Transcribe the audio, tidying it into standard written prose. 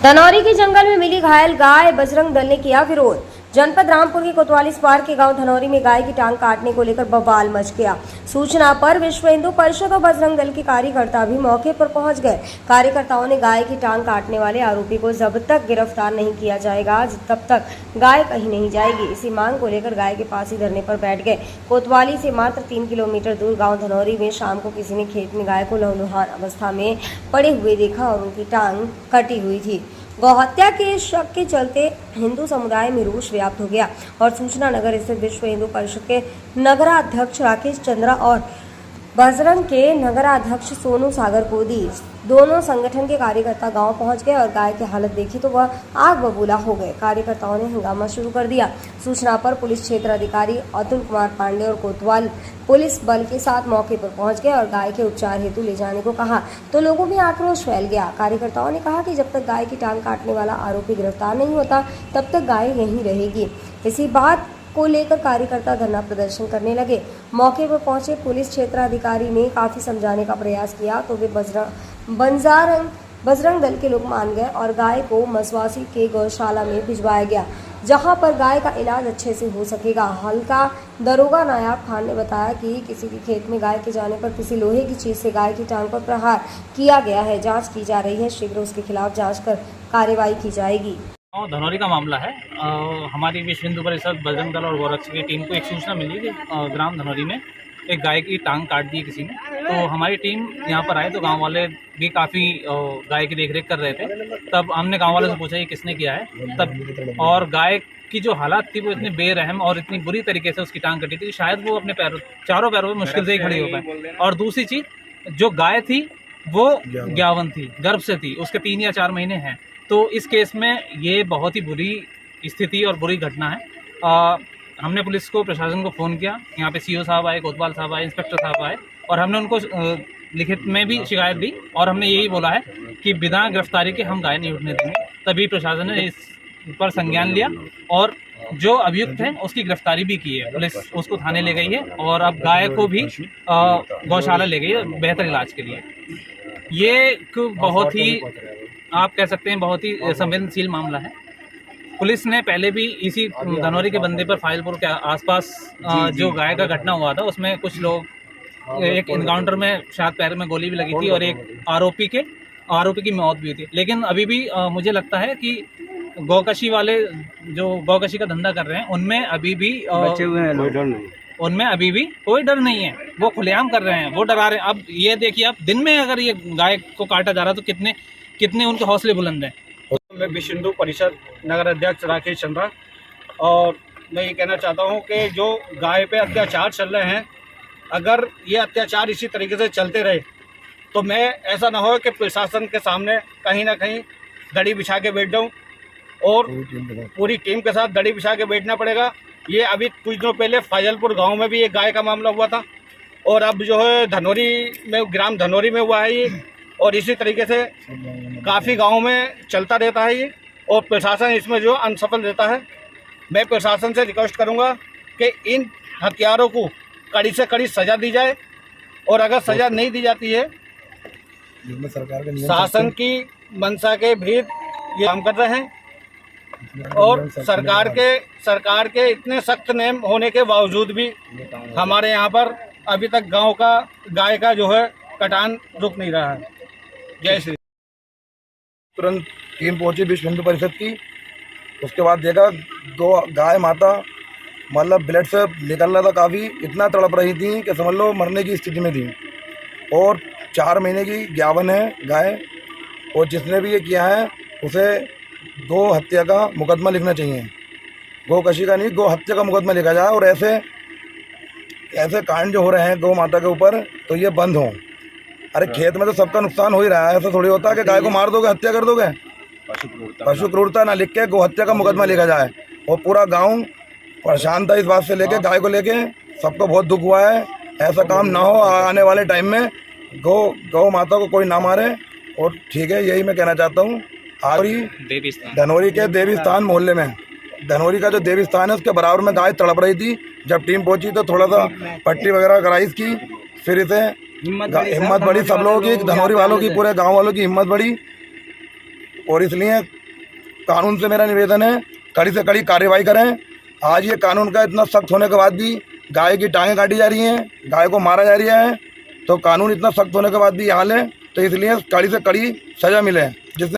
धनौरी के जंगल में मिली घायल गाय, बजरंग दल ने किया विरोध। जनपद रामपुर के कोतवाली पार के गांव धनौरी में गाय की टांग काटने को लेकर बवाल मच गया। सूचना पर विश्व हिंदू परिषद और बजरंग दल के कार्यकर्ता भी मौके पर पहुंच गए। कार्यकर्ताओं ने गाय की टांग काटने वाले आरोपी को जब तक गिरफ्तार नहीं किया जाएगा तब तक गाय कहीं नहीं जाएगी। इसी मांग को लेकर गाय के पास ही धरने पर बैठ गए। कोतवाली से मात्र 3 किलोमीटर दूर गाँव धनौरी में शाम को किसी ने खेत में गाय को लहूलुहान अवस्था में पड़े हुए देखा और उनकी टांग कटी हुई थी। गौहत्या के शक के चलते हिंदू समुदाय में रोष व्याप्त हो गया और सूचना नगर स्थित विश्व हिंदू परिषद के नगराध्यक्ष राकेश चंद्रा और बजरंग के नगराध्यक्ष सोनू सागर को दी। दोनों संगठन के कार्यकर्ता गांव पहुंच गए और गाय की हालत देखी तो वह आग बबूला हो गए। कार्यकर्ताओं ने हंगामा शुरू कर दिया। सूचना पर पुलिस क्षेत्र अधिकारी अतुल कुमार पांडे और कोतवाल पुलिस बल के साथ मौके पर पहुंच गए और गाय के उपचार हेतु ले जाने को कहा तो लोगों में आक्रोश फैल गया। कार्यकर्ताओं ने कहा कि जब तक गाय की टांग काटने वाला आरोपी गिरफ्तार नहीं होता तब तक गाय यहीं रहेगी। इसी बात को लेकर कार्यकर्ता धरना प्रदर्शन करने लगे। मौके पर पहुंचे पुलिस क्षेत्र अधिकारी ने काफी समझाने का प्रयास किया तो वे बजरंग दल के लोग मान गए और गाय को मसवासी के गौशाला में भिजवाया गया, जहां पर गाय का इलाज अच्छे से हो सकेगा। हल्का दरोगा नायाब खान ने बताया कि किसी के खेत में गाय के जाने पर किसी लोहे की चीज से गाय की टांग पर प्रहार किया गया है। जांच की जा रही है, शीघ्र उसके खिलाफ जांच कर कार्रवाई की जाएगी। धनौरी का मामला है। हमारी विश्व हिंदू परिषद, बजरंग दल और गौरक्षा की टीम को एक सूचना मिली कि ग्राम धनौरी में एक गाय की टांग काट दी किसी ने। तो हमारी टीम यहाँ पर आए तो गांव वाले भी काफ़ी गाय की देखरेख कर रहे थे। तब हमने गांव वालों से पूछा ये किसने किया है तब, और गाय की जो हालात थी वो इतनी बेरहम और इतनी बुरी तरीके से उसकी टांग कटी थी, शायद वो अपने चारों पैरों में मुश्किल से ही खड़ी हो पाए। और दूसरी चीज़, जो गाय थी वो ग्यावन थी, गर्भ से थी, उसके 3 या 4 महीने हैं। तो इस केस में ये बहुत ही बुरी स्थिति और बुरी घटना है। हमने पुलिस को, प्रशासन को फ़ोन किया। यहाँ पे सीओ साहब आए, कोतवाल साहब आए, इंस्पेक्टर साहब आए और हमने उनको लिखित में भी शिकायत दी और हमने यही बोला है कि बिना गिरफ्तारी के हम गाय नहीं उठने देंगे। तभी प्रशासन ने इस पर संज्ञान लिया और जो अभियुक्त है उसकी गिरफ्तारी भी की है। पुलिस उसको थाने ले गई है और अब गाय को भी गौशाला ले गई है बेहतर इलाज के लिए। ये बहुत ही, आप कह सकते हैं, बहुत ही संवेदनशील मामला है। पुलिस ने पहले भी इसी धनौरी के बंदे पर फाइलपुर के आसपास जो गाय का घटना हुआ था उसमें कुछ लोग, एक इनकाउंटर में शायद पैर में गोली भी लगी थी और एक आरोपी की मौत भी हुई थी। लेकिन अभी भी मुझे लगता है कि गौकशी वाले जो गौकशी का धंधा कर रहे हैं उनमें अभी भी उनमें अभी भी कोई डर नहीं है। वो खुलेआम कर रहे हैं, वो डरा रहे हैं। अब ये देखिए, अब दिन में अगर ये गाय को काटा जा रहा है तो कितने उनके हौसले बुलंद हैं। मैं विश्व हिंदू परिषद नगर अध्यक्ष राकेश चंद्रा, और मैं ये कहना चाहता हूँ कि जो गाय पे अत्याचार चल रहे हैं, अगर ये अत्याचार इसी तरीके से चलते रहे तो मैं, ऐसा ना हो कि प्रशासन के सामने कहीं ना कहीं दड़ी बिछा के बैठ जाऊँ और पूरी टीम के साथ दड़ी बिछा के बैठना पड़ेगा। ये अभी कुछ दिनों पहले फाजलपुर गांव में भी एक गाय का मामला हुआ था और अब जो है धनौरी में, ग्राम धनौरी में हुआ है ये, और इसी तरीके से काफ़ी गाँव में चलता रहता है ये, और प्रशासन इसमें जो अनसफल रहता है। मैं प्रशासन से रिक्वेस्ट करूंगा कि इन हत्यारों को कड़ी से कड़ी सज़ा दी जाए, और अगर सज़ा नहीं दी जाती है, शासन की मंशा के विरुद्ध ये काम कर रहे हैं, और सरकार के इतने सख्त नियम होने के बावजूद भी हमारे यहाँ पर अभी तक गाय का जो है कटान रुक नहीं रहा है। जय श्री। तुरंत टीम पहुंची विश्व हिंदू परिषद की। उसके बाद देखा 2 गाय माता मतलब ब्लड से निकल रहा था, काफ़ी इतना तड़प रही थी कि समझ लो मरने की स्थिति में थी, और 4 महीने की ग्यावन है गाय। और जिसने भी ये किया है उसे गौ हत्या का मुकदमा लिखना चाहिए, गौकशी का नहीं, गौ हत्या का मुकदमा लिखा जाए। और ऐसे कांड जो हो रहे हैं गौ माता के ऊपर तो ये बंद हो। अरे खेत में तो सबका नुकसान हो ही रहा है, ऐसा थोड़ी होता है कि गाय को मार दोगे, हत्या कर दोगे। पशु क्रूरता ना लिख के गौ हत्या का मुकदमा लिखा जाए। और पूरा गांव परेशान था इस बात से लेके, गाय को लेके सबको बहुत दुख हुआ है। ऐसा काम ना हो आने वाले टाइम में, गौ माता को कोई ना मारे। और ठीक है, यही मैं कहना चाहता हूँ। आज धनौरी के देवी स्थान मोहल्ले में, धनौरी का जो देवी स्थान है उसके बराबर में गाय तड़प रही थी। जब टीम पहुंची तो थोड़ा सा पट्टी वगैरह कराई इसकी, फिर इसे हिम्मत बढ़ी सब लोगों की, धनौरी वालों की, पूरे गांव वालों की हिम्मत बढ़ी और इसलिए कानून से मेरा निवेदन है, कड़ी से कड़ी कार्रवाई करें। आज ये कानून का इतना सख्त होने के बाद भी गाय की टांगें काटी जा रही हैं, गाय को मारा जा रहा है, तो कानून इतना सख्त होने के बाद भी ये हाल है, तो इसलिए कड़ी से कड़ी सज़ा मिले।